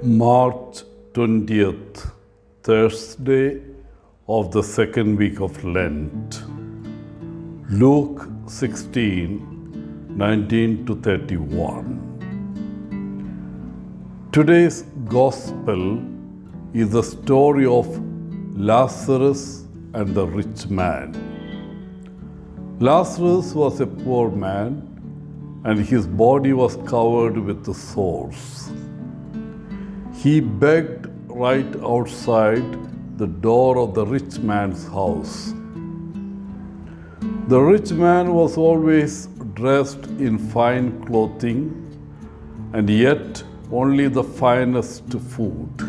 March 20th, Thursday of the second week of Lent. Luke 16:19 to 31. Today's Gospel is the story of Lazarus and the rich man. Lazarus was a poor man, and his body was covered with sores. He begged right outside the door of the rich man's house. The rich man was always dressed in fine clothing, and yet only the finest food.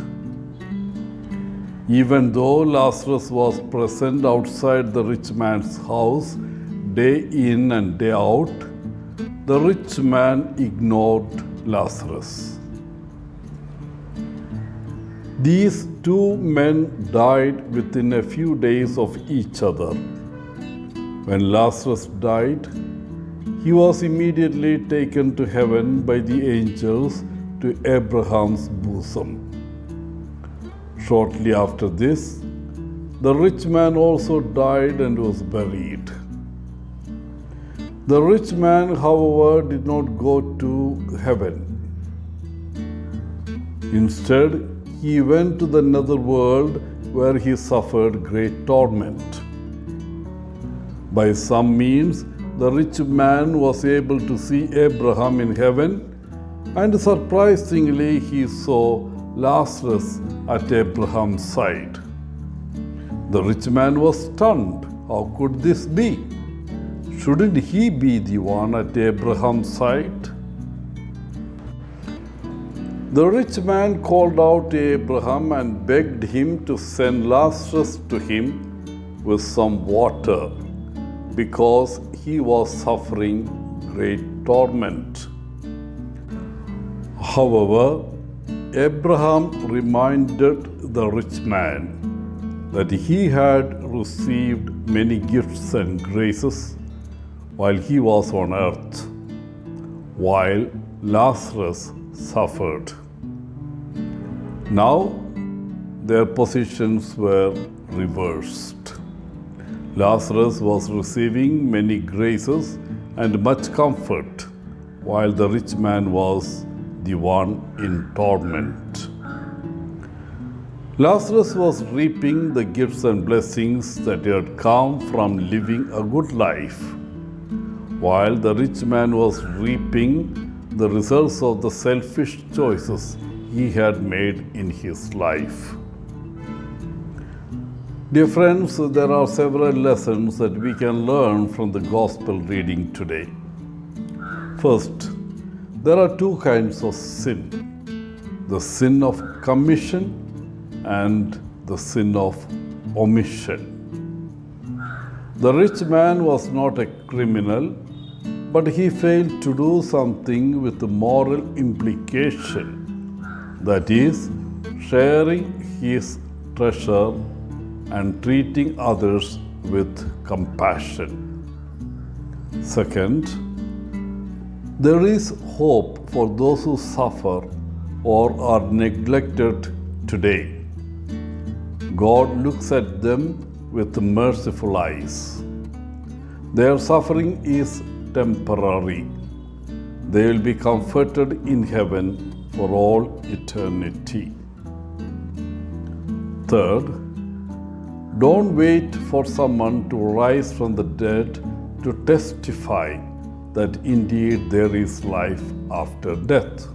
Even though Lazarus was present outside the rich man's house day in and day out, the rich man ignored Lazarus. These two men died within a few days of each other. When Lazarus died, he was immediately taken to heaven by the angels to Abraham's bosom. Shortly after this, the rich man also died and was buried. The rich man, however, did not go to heaven. Instead, he went to the netherworld where he suffered great torment. By some means, the rich man was able to see Abraham in heaven, and surprisingly, he saw Lazarus at Abraham's side. The rich man was stunned. How could this be? Shouldn't he be the one at Abraham's side? The rich man called out to Abraham and begged him to send Lazarus to him with some water, because he was suffering great torment. However, Abraham reminded the rich man that he had received many gifts and graces while he was on earth, while Lazarus suffered. Now, their positions were reversed. Lazarus was receiving many graces and much comfort, while the rich man was the one in torment. Lazarus was reaping the gifts and blessings that had come from living a good life, while the rich man was reaping the results of the selfish choices he had made in his life. Dear friends, there are several lessons that we can learn from the Gospel reading today. First, there are two kinds of sin: the sin of commission and the sin of omission. The rich man was not a criminal, but he failed to do something with a moral implication, that is, sharing his treasure and treating others with compassion. Second, there is hope for those who suffer or are neglected today. God looks at them with merciful eyes. Their suffering is temporary. They will be comforted in heaven for all eternity. Third, don't wait for someone to rise from the dead to testify that indeed there is life after death.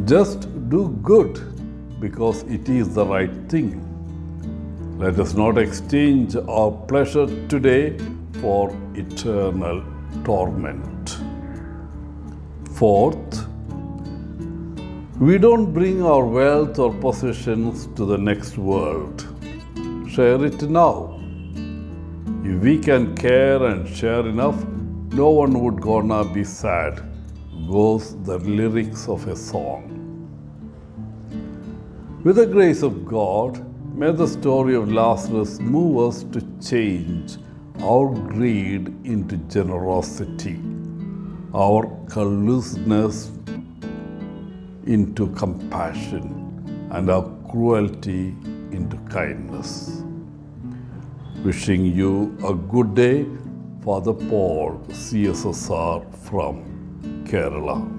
Just do good because it is the right thing. Let us not exchange our pleasure today for eternal torment. Fourth, we don't bring our wealth or possessions to the next world. Share it now. If we can care and share enough, no one would gonna be sad, goes the lyrics of a song. With the grace of God, may the story of Lazarus move us to change our greed into generosity, our callousness into compassion and our cruelty into kindness. Wishing you a good day, Father Paul, CSSR from Kerala.